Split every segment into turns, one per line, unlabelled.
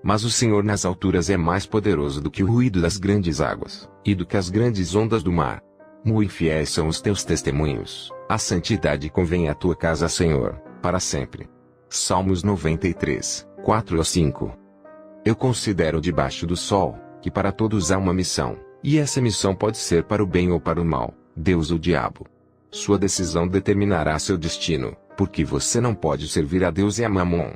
Mas o Senhor nas alturas é mais poderoso do que o ruído das grandes águas, e do que as grandes ondas do mar. Muito fiéis são os teus testemunhos, a santidade convém à tua casa, Senhor, para sempre. Salmos 93, 4 a 5. Eu considero debaixo do sol, que para todos há uma missão, e essa missão pode ser para o bem ou para o mal, Deus ou diabo. Sua decisão determinará seu destino, porque você não pode servir a Deus e a Mamon.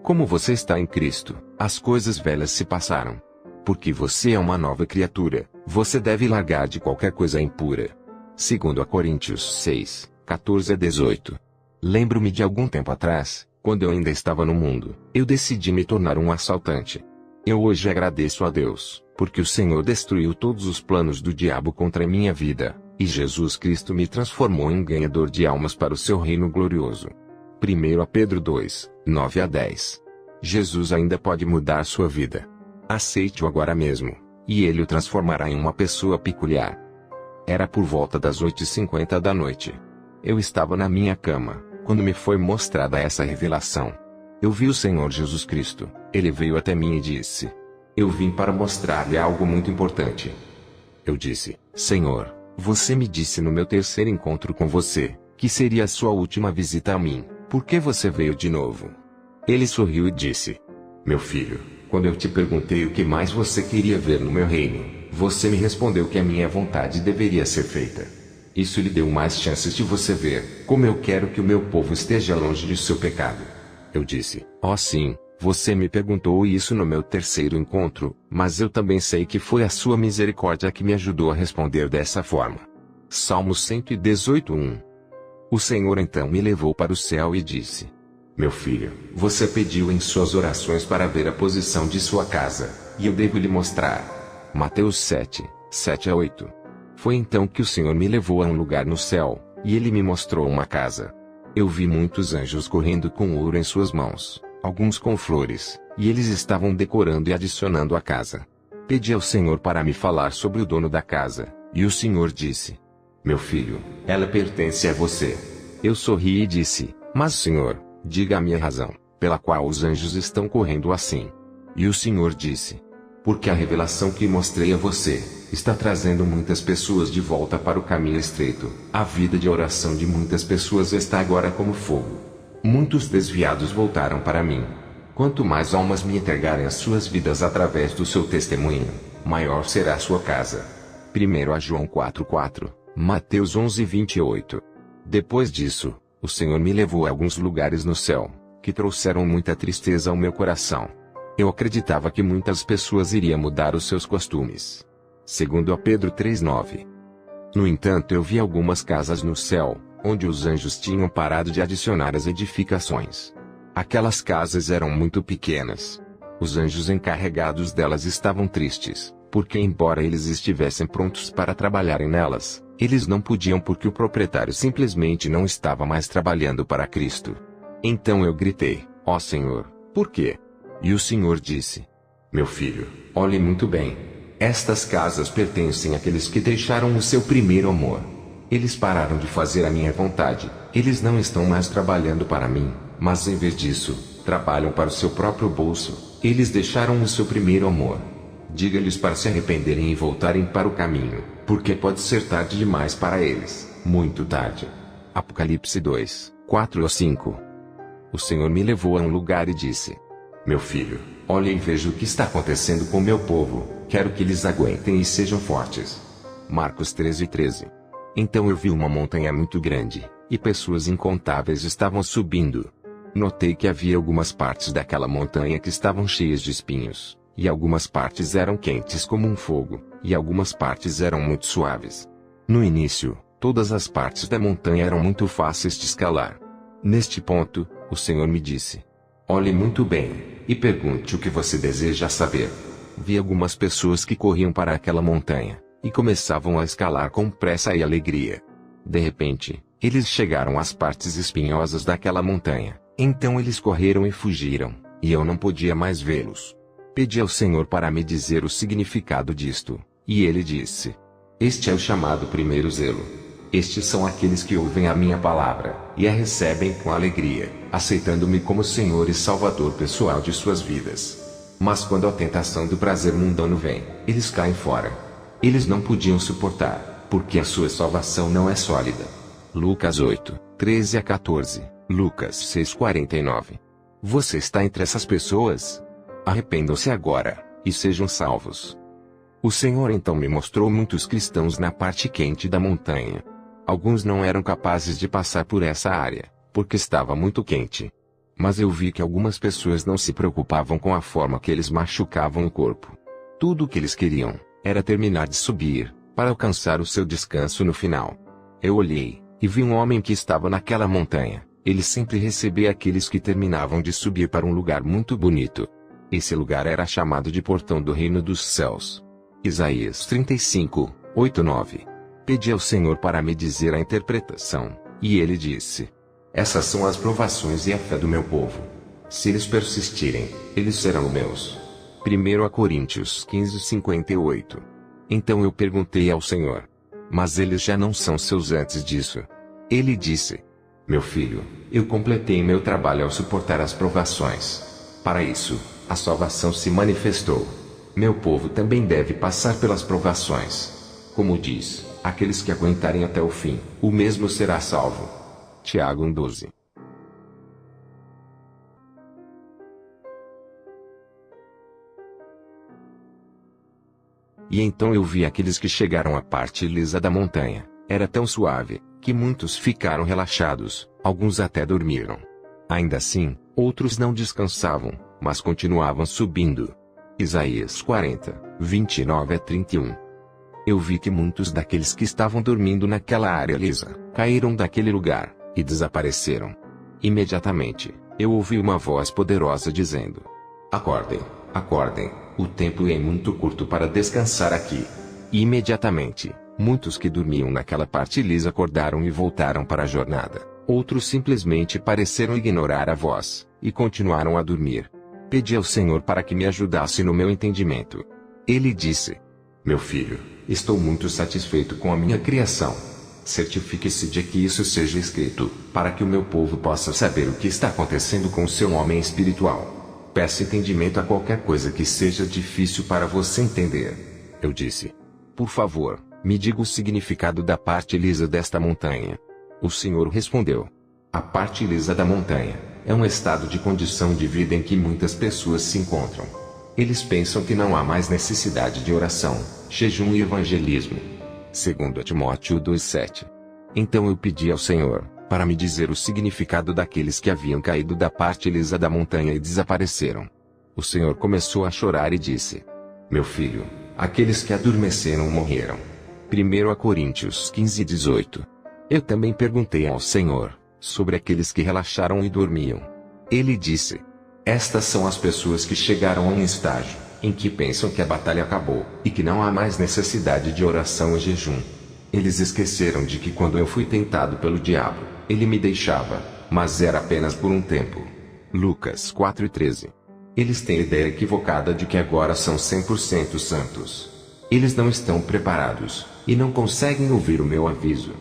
Como você está em Cristo, as coisas velhas se passaram. Porque você é uma nova criatura, você deve largar de qualquer coisa impura. 2 Coríntios 6, 14 a 18. Lembro-me de algum tempo atrás, quando eu ainda estava no mundo, eu decidi me tornar um assaltante. Eu hoje agradeço a Deus, porque o Senhor destruiu todos os planos do diabo contra a minha vida, e Jesus Cristo me transformou em ganhador de almas para o seu reino glorioso. 1 Pedro 2, 9 a 10. Jesus ainda pode mudar sua vida. Aceite-o agora mesmo, e ele o transformará em uma pessoa peculiar. Era por volta das 8h50 da noite. Eu estava na minha cama, quando me foi mostrada essa revelação. Eu vi o Senhor Jesus Cristo, ele veio até mim e disse: eu vim para mostrar-lhe algo muito importante. Eu disse: Senhor, você me disse no meu terceiro encontro com você, que seria a sua última visita a mim, por que você veio de novo? Ele sorriu e disse: meu filho, quando eu te perguntei o que mais você queria ver no meu reino, você me respondeu que a minha vontade deveria ser feita. Isso lhe deu mais chances de você ver como eu quero que o meu povo esteja longe de seu pecado. Eu disse: oh sim, você me perguntou isso no meu terceiro encontro, mas eu também sei que foi a sua misericórdia que me ajudou a responder dessa forma. Salmo 118:1. O Senhor então me levou para o céu e disse: meu filho, você pediu em suas orações para ver a posição de sua casa, e eu devo lhe mostrar. Mateus 7, 7 a 8. Foi então que o Senhor me levou a um lugar no céu, e ele me mostrou uma casa. Eu vi muitos anjos correndo com ouro em suas mãos, alguns com flores, e eles estavam decorando e adicionando a casa. Pedi ao Senhor para me falar sobre o dono da casa, e o Senhor disse: meu filho, ela pertence a você. Eu sorri e disse: mas Senhor, diga-me a razão, pela qual os anjos estão correndo assim. E o Senhor disse: porque a revelação que mostrei a você, está trazendo muitas pessoas de volta para o caminho estreito. A vida de oração de muitas pessoas está agora como fogo. Muitos desviados voltaram para mim. Quanto mais almas me entregarem as suas vidas através do seu testemunho, maior será a sua casa. 1 João 4:4, Mateus 11:28. Depois disso, o Senhor me levou a alguns lugares no céu, que trouxeram muita tristeza ao meu coração. Eu acreditava que muitas pessoas iriam mudar os seus costumes. 2 Pedro 3:9. No entanto, eu vi algumas casas no céu, onde os anjos tinham parado de adicionar as edificações. Aquelas casas eram muito pequenas. Os anjos encarregados delas estavam tristes, porque embora eles estivessem prontos para trabalharem nelas, eles não podiam porque o proprietário simplesmente não estava mais trabalhando para Cristo. Então eu gritei: ó Senhor, por quê? E o Senhor disse: meu filho, olhe muito bem. Estas casas pertencem àqueles que deixaram o seu primeiro amor. Eles pararam de fazer a minha vontade. Eles não estão mais trabalhando para mim, mas em vez disso, trabalham para o seu próprio bolso. Eles deixaram o seu primeiro amor. Diga-lhes para se arrependerem e voltarem para o caminho, porque pode ser tarde demais para eles, muito tarde. Apocalipse 2, 4 a 5. O Senhor me levou a um lugar e disse: meu filho, olhe e veja o que está acontecendo com meu povo, quero que eles aguentem e sejam fortes. Marcos 13:13. Então eu vi uma montanha muito grande, e pessoas incontáveis estavam subindo. Notei que havia algumas partes daquela montanha que estavam cheias de espinhos, e algumas partes eram quentes como um fogo, e algumas partes eram muito suaves. No início, todas as partes da montanha eram muito fáceis de escalar. Neste ponto, o Senhor me disse: olhe muito bem, e pergunte o que você deseja saber. Vi algumas pessoas que corriam para aquela montanha, e começavam a escalar com pressa e alegria. De repente, eles chegaram às partes espinhosas daquela montanha, então eles correram e fugiram, e eu não podia mais vê-los. Pedi ao Senhor para me dizer o significado disto, e ele disse: este é o chamado primeiro zelo. Estes são aqueles que ouvem a minha palavra, e a recebem com alegria, aceitando-me como Senhor e Salvador pessoal de suas vidas. Mas quando a tentação do prazer mundano vem, eles caem fora. Eles não podiam suportar, porque a sua salvação não é sólida. Lucas 8, 13 a 14, Lucas 6, 49. Você está entre essas pessoas? Arrependam-se agora, e sejam salvos. O Senhor então me mostrou muitos cristãos na parte quente da montanha. Alguns não eram capazes de passar por essa área, porque estava muito quente. Mas eu vi que algumas pessoas não se preocupavam com a forma que eles machucavam o corpo. Tudo o que eles queriam era terminar de subir, para alcançar o seu descanso no final. Eu olhei, e vi um homem que estava naquela montanha. Ele sempre recebia aqueles que terminavam de subir para um lugar muito bonito. Esse lugar era chamado de Portão do Reino dos Céus. Isaías 35, 8, 9. Pedi ao Senhor para me dizer a interpretação, e ele disse: essas são as provações e a fé do meu povo. Se eles persistirem, eles serão meus. 1 Coríntios 15, 58. Então eu perguntei ao Senhor: mas eles já não são seus antes disso? Ele disse: meu filho, eu completei meu trabalho ao suportar as provações. Para isso, a salvação se manifestou. Meu povo também deve passar pelas provações. Como diz, aqueles que aguentarem até o fim, o mesmo será salvo. Tiago 1,12. E então eu vi aqueles que chegaram à parte lisa da montanha. Era tão suave, que muitos ficaram relaxados, alguns até dormiram. Ainda assim, outros não descansavam, mas continuavam subindo. Isaías 40, 29 a 31. Eu vi que muitos daqueles que estavam dormindo naquela área lisa, caíram daquele lugar, e desapareceram. Imediatamente, eu ouvi uma voz poderosa dizendo: acordem, acordem, o tempo é muito curto para descansar aqui. E imediatamente, muitos que dormiam naquela parte lisa acordaram e voltaram para a jornada. Outros simplesmente pareceram ignorar a voz, e continuaram a dormir. Pedi ao Senhor para que me ajudasse no meu entendimento. Ele disse: meu filho, estou muito satisfeito com a minha criação. Certifique-se de que isso seja escrito, para que o meu povo possa saber o que está acontecendo com o seu homem espiritual. Peça entendimento a qualquer coisa que seja difícil para você entender. Eu disse: por favor, me diga o significado da parte lisa desta montanha. O Senhor respondeu: a parte lisa da montanha é um estado de condição de vida em que muitas pessoas se encontram. Eles pensam que não há mais necessidade de oração, jejum e evangelismo. 2 Timóteo 2,7. Então eu pedi ao Senhor para me dizer o significado daqueles que haviam caído da parte lisa da montanha e desapareceram. O Senhor começou a chorar e disse: meu filho, aqueles que adormeceram morreram. 1 Coríntios 15, 18. Eu também perguntei ao Senhor sobre aqueles que relaxaram e dormiam. Ele disse: estas são as pessoas que chegaram a um estágio em que pensam que a batalha acabou, e que não há mais necessidade de oração e jejum. Eles esqueceram de que quando eu fui tentado pelo diabo, ele me deixava, mas era apenas por um tempo. Lucas 4:13. Eles têm a ideia equivocada de que agora são 100% santos. Eles não estão preparados, e não conseguem ouvir o meu aviso.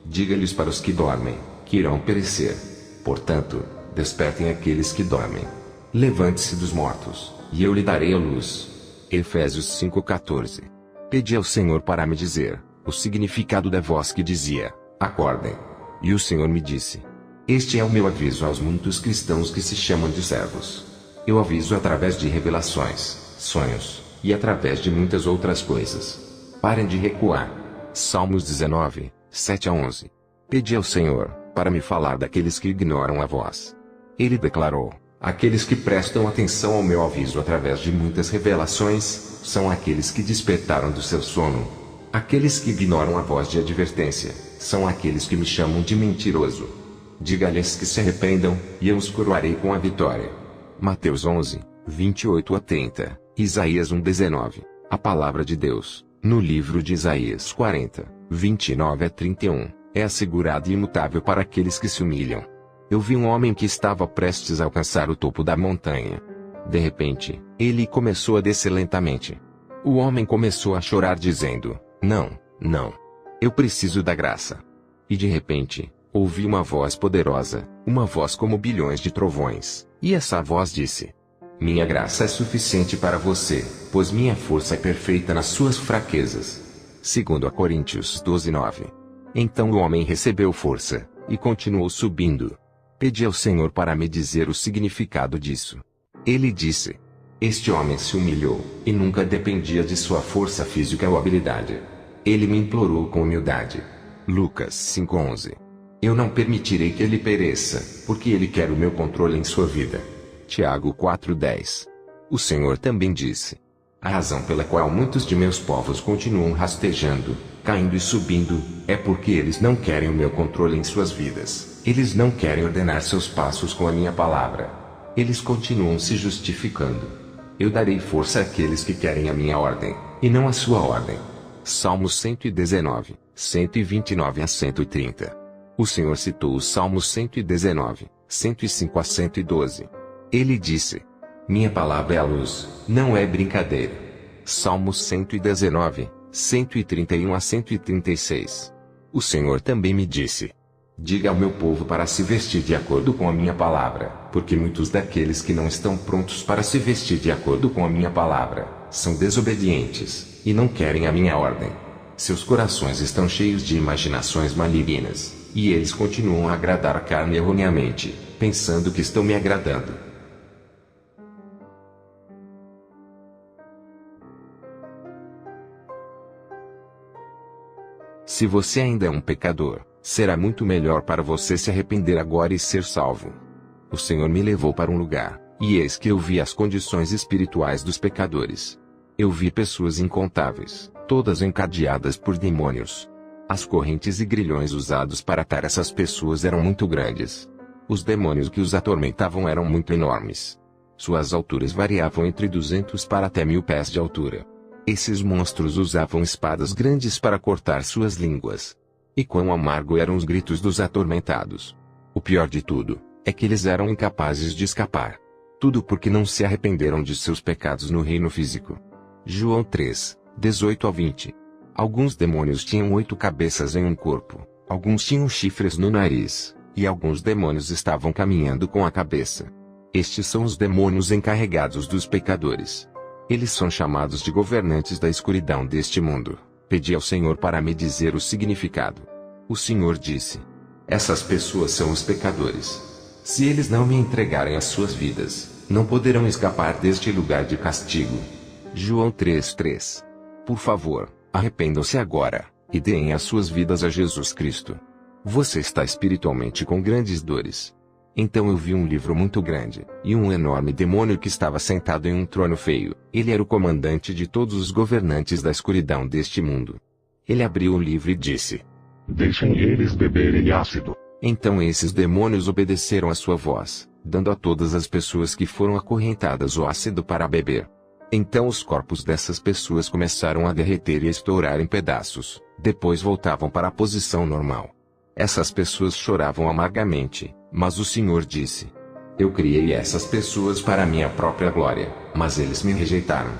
Diga-lhes para os que dormem, que irão perecer. Portanto, despertem aqueles que dormem. Levante-se dos mortos, e eu lhe darei a luz. Efésios 5:14. Pedi ao Senhor para me dizer o significado da voz que dizia: acordem. E o Senhor me disse: este é o meu aviso aos muitos cristãos que se chamam de servos. Eu aviso através de revelações, sonhos, e através de muitas outras coisas. Parem de recuar. Salmos 19, 7 a 11. Pedi ao Senhor para me falar daqueles que ignoram a voz. Ele declarou: aqueles que prestam atenção ao meu aviso através de muitas revelações, são aqueles que despertaram do seu sono. Aqueles que ignoram a voz de advertência, são aqueles que me chamam de mentiroso. Diga-lhes que se arrependam, e eu os coroarei com a vitória. Mateus 11, 28 a 30, Isaías 1:19. A palavra de Deus, no livro de Isaías 40, 29 a 31, é assegurada e imutável para aqueles que se humilham. Eu vi um homem que estava prestes a alcançar o topo da montanha. De repente, ele começou a descer lentamente. O homem começou a chorar dizendo: não, não. Eu preciso da graça. E de repente, ouvi uma voz poderosa, uma voz como bilhões de trovões, e essa voz disse: Minha graça é suficiente para você, pois minha força é perfeita nas suas fraquezas. 2 Coríntios 12:9. Então o homem recebeu força, e continuou subindo. Pedi ao Senhor para me dizer o significado disso. Ele disse: este homem se humilhou, e nunca dependia de sua força física ou habilidade. Ele me implorou com humildade. Lucas 5:11. Eu não permitirei que ele pereça, porque ele quer o meu controle em sua vida. Tiago 4:10. O Senhor também disse: a razão pela qual muitos de meus povos continuam rastejando, caindo e subindo, é porque eles não querem o meu controle em suas vidas. Eles não querem ordenar seus passos com a minha palavra. Eles continuam se justificando. Eu darei força àqueles que querem a minha ordem, e não a sua ordem. Salmos 119, 129 a 130. O Senhor citou os Salmos 119, 105 a 112. Ele disse: minha palavra é a luz, não é brincadeira. Salmos 119, 131 a 136. O Senhor também me disse: diga ao meu povo para se vestir de acordo com a minha palavra, porque muitos daqueles que não estão prontos para se vestir de acordo com a minha palavra, são desobedientes, e não querem a minha ordem. Seus corações estão cheios de imaginações malignas, e eles continuam a agradar a carne erroneamente, pensando que estão me agradando. Se você ainda é um pecador, será muito melhor para você se arrepender agora e ser salvo. O Senhor me levou para um lugar, e eis que eu vi as condições espirituais dos pecadores. Eu vi pessoas incontáveis, todas encadeadas por demônios. As correntes e grilhões usados para atar essas pessoas eram muito grandes. Os demônios que os atormentavam eram muito enormes. Suas alturas variavam entre 200 para até 1000 pés de altura. Esses monstros usavam espadas grandes para cortar suas línguas. E quão amargo eram os gritos dos atormentados. O pior de tudo, é que eles eram incapazes de escapar. Tudo porque não se arrependeram de seus pecados no reino físico. João 3, 18 a 20. Alguns demônios tinham 8 cabeças em um corpo, alguns tinham chifres no nariz, e alguns demônios estavam caminhando com a cabeça. Estes são os demônios encarregados dos pecadores. Eles são chamados de governantes da escuridão deste mundo. Pedi ao Senhor para me dizer o significado. O Senhor disse: essas pessoas são os pecadores. Se eles não me entregarem as suas vidas, não poderão escapar deste lugar de castigo. João 3:3. Por favor, arrependam-se agora, e deem as suas vidas a Jesus Cristo. Você está espiritualmente com grandes dores. Então eu vi um livro muito grande, e um enorme demônio que estava sentado em um trono feio. Ele era o comandante de todos os governantes da escuridão deste mundo. Ele abriu o livro e disse:
deixem eles beberem ácido.
Então esses demônios obedeceram à sua voz, dando a todas as pessoas que foram acorrentadas o ácido para beber. Então os corpos dessas pessoas começaram a derreter e a estourar em pedaços, depois voltavam para a posição normal. Essas pessoas choravam amargamente, mas o Senhor disse: eu criei essas pessoas para a minha própria glória, mas eles me rejeitaram.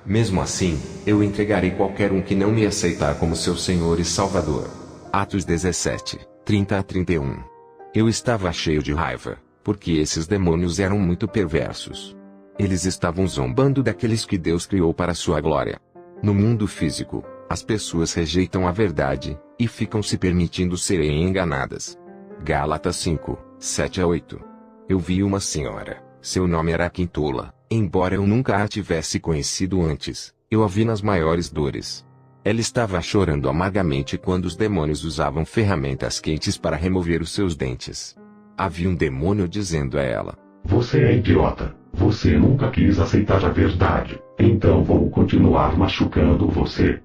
Mesmo assim, eu entregarei qualquer um que não me aceitar como seu Senhor e Salvador. Atos 17, 30 a 31. Eu estava cheio de raiva, porque esses demônios eram muito perversos. Eles estavam zombando daqueles que Deus criou para sua glória. No mundo físico, as pessoas rejeitam a verdade, e ficam se permitindo serem enganadas. Gálatas 5, 7 a 8. Eu vi uma senhora, seu nome era Quintola, embora eu nunca a tivesse conhecido antes, eu a vi nas maiores dores. Ela estava chorando amargamente quando os demônios usavam ferramentas quentes para remover os seus dentes. Havia um demônio dizendo a ela:
você é idiota, você nunca quis aceitar a verdade, então vou continuar machucando você.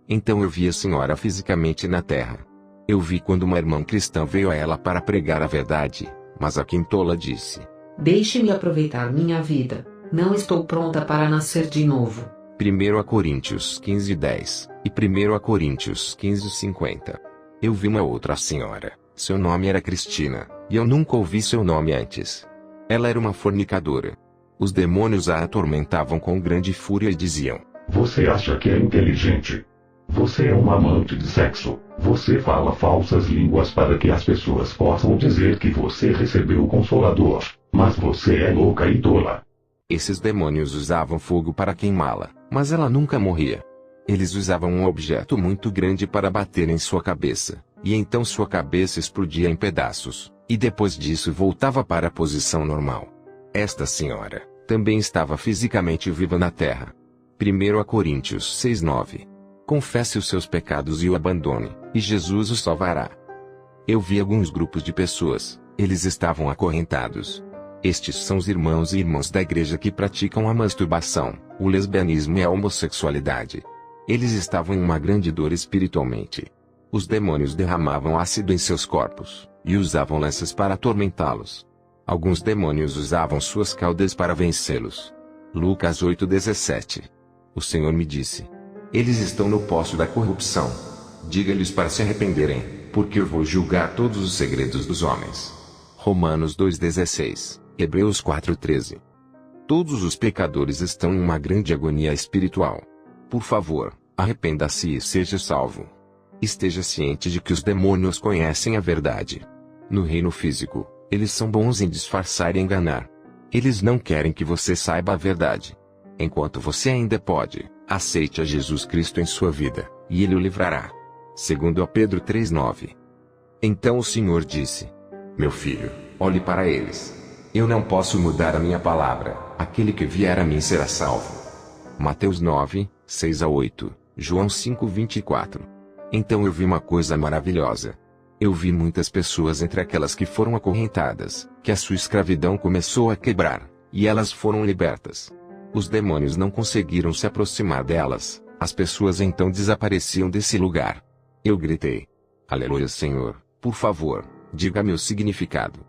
Então eu vi a senhora fisicamente na terra. Eu vi quando uma irmã cristã veio a ela para pregar a verdade, mas a Quintola disse:
deixe-me aproveitar minha vida, não estou pronta para nascer de novo.
1 Coríntios 15:10 e 1 Coríntios 15:50. Eu vi uma outra senhora, seu nome era Cristina, e eu nunca ouvi seu nome antes. Ela era uma fornicadora. Os demônios a atormentavam com grande fúria e diziam:
você acha que é inteligente? Você é um amante de sexo. Você fala falsas línguas para que as pessoas possam dizer que você recebeu o Consolador. Mas você é louca e tola.
Esses demônios usavam fogo para queimá-la, mas ela nunca morria. Eles usavam um objeto muito grande para bater em sua cabeça, e então sua cabeça explodia em pedaços, e depois disso voltava para a posição normal. Esta senhora também estava fisicamente viva na terra. 1 Coríntios 6:9. Confesse os seus pecados e o abandone, e Jesus o salvará. Eu vi alguns grupos de pessoas, eles estavam acorrentados. Estes são os irmãos e irmãs da igreja que praticam a masturbação, o lesbianismo e a homossexualidade. Eles estavam em uma grande dor espiritualmente. Os demônios derramavam ácido em seus corpos, e usavam lanças para atormentá-los. Alguns demônios usavam suas caudas para vencê-los. Lucas 8:17. O Senhor me disse: eles estão no poço da corrupção. Diga-lhes para se arrependerem, porque eu vou julgar todos os segredos dos homens. Romanos 2:16, Hebreus 4:13. Todos os pecadores estão em uma grande agonia espiritual. Por favor, arrependa-se e seja salvo. Esteja ciente de que os demônios conhecem a verdade. No reino físico, eles são bons em disfarçar e enganar. Eles não querem que você saiba a verdade. Enquanto você ainda pode, aceite a Jesus Cristo em sua vida, e Ele o livrará. 2 Pedro 3:9. Então o Senhor disse: meu filho, olhe para eles. Eu não posso mudar a minha palavra, aquele que vier a mim será salvo. Mateus 9:6-8, João 5:24. Então eu vi uma coisa maravilhosa. Eu vi muitas pessoas entre aquelas que foram acorrentadas, que a sua escravidão começou a quebrar, e elas foram libertas. Os demônios não conseguiram se aproximar delas, as pessoas então desapareciam desse lugar. Eu gritei: aleluia, Senhor, por favor, diga-me o significado.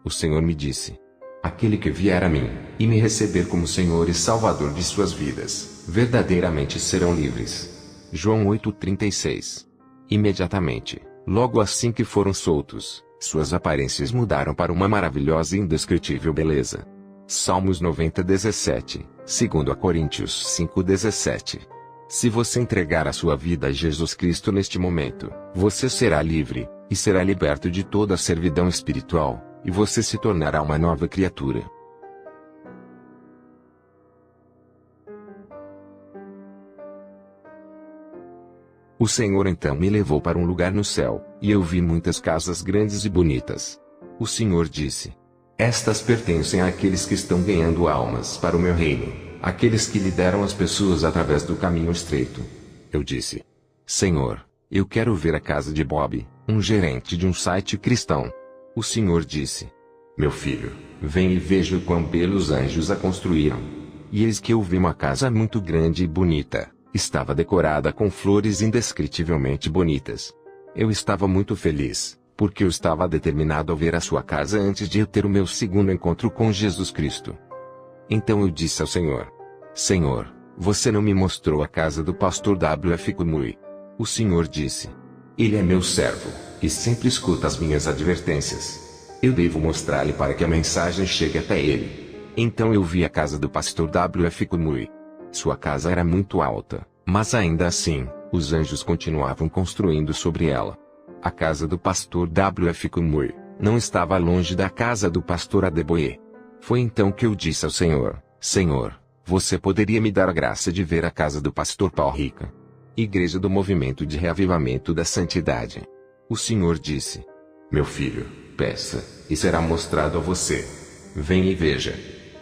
O Senhor me disse: aquele que vier a mim, e me receber como Senhor e Salvador de suas vidas, verdadeiramente serão livres. João 8:36. Imediatamente, logo assim que foram soltos, suas aparências mudaram para uma maravilhosa e indescritível beleza. Salmos 90:17, 2 Coríntios 5:17. Se você entregar a sua vida a Jesus Cristo neste momento, você será livre, e será liberto de toda a servidão espiritual, e você se tornará uma nova criatura. O Senhor então me levou para um lugar no céu, e eu vi muitas casas grandes e bonitas. O Senhor disse: estas pertencem àqueles que estão ganhando almas para o meu reino, aqueles que lideram as pessoas através do caminho estreito. Eu disse: Senhor, eu quero ver a casa de Bob, um gerente de um site cristão. O Senhor disse: meu filho, vem e veja quão belos anjos a construíram. E eis que eu vi uma casa muito grande e bonita. Estava decorada com flores indescritivelmente bonitas. Eu estava muito feliz, porque eu estava determinado a ver a sua casa antes de eu ter o meu segundo encontro com Jesus Cristo. Então eu disse ao Senhor: Senhor, você não me mostrou a casa do pastor W.F. Kumui. O Senhor disse: ele é meu servo, e sempre escuta as minhas advertências. Eu devo mostrar-lhe para que a mensagem chegue até ele. Então eu vi a casa do pastor W.F. Kumui. Sua casa era muito alta, mas ainda assim, os anjos continuavam construindo sobre ela. A casa do pastor W.F. Kumui não estava longe da casa do pastor Adeboye. Foi então que eu disse ao Senhor: Senhor, você poderia me dar a graça de ver a casa do pastor Paul Rica? Igreja do Movimento de Reavivamento da Santidade. O Senhor disse: meu filho, peça, e será mostrado a você. Venha e veja.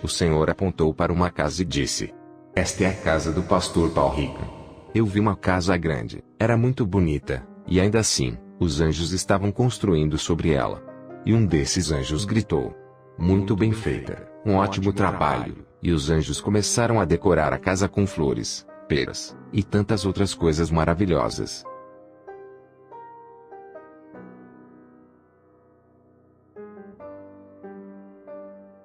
O Senhor apontou para uma casa e disse: esta é a casa do pastor Paul Rica. Eu vi uma casa grande, era muito bonita, e ainda assim, os anjos estavam construindo sobre ela. E um desses anjos gritou: muito bem feita, um ótimo trabalho. E os anjos começaram a decorar a casa com flores, peras, e tantas outras coisas maravilhosas.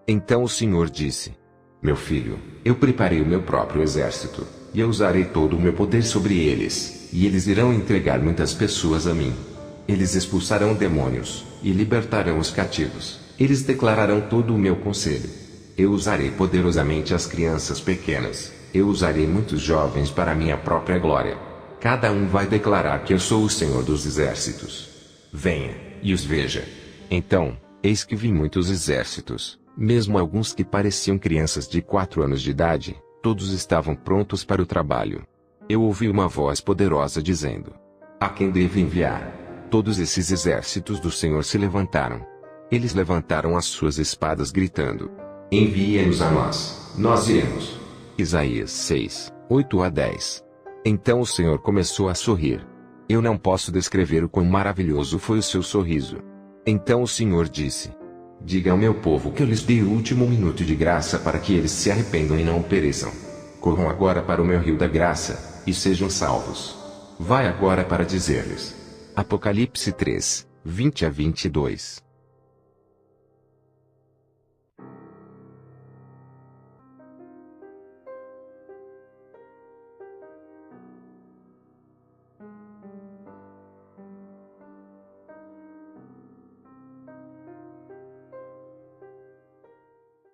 Então o Senhor disse: meu filho, eu preparei o meu próprio exército, e eu usarei todo o meu poder sobre eles, e eles irão entregar muitas pessoas a mim. Eles expulsarão demônios, e libertarão os cativos, eles declararão todo o meu conselho. Eu usarei poderosamente as crianças pequenas, eu usarei muitos jovens para minha própria glória. Cada um vai declarar que eu sou o Senhor dos exércitos. Venha, e os veja. Então, eis que vi muitos exércitos, Mesmo alguns que pareciam crianças de 4 anos de idade, todos estavam prontos para o trabalho. Eu ouvi uma voz poderosa dizendo: a quem devo enviar? Todos esses exércitos do Senhor se levantaram. Eles levantaram as suas espadas gritando: envie-nos a nós, nós iremos. Isaías 6, 8-10. Então o Senhor começou a sorrir. Eu não posso descrever o quão maravilhoso foi o seu sorriso. Então o Senhor disse: diga ao meu povo que eu lhes dei o último minuto de graça para que eles se arrependam e não pereçam. Corram agora para o meu rio da graça, e sejam salvos. Vai agora para dizer-lhes. Apocalipse 3, 20-22.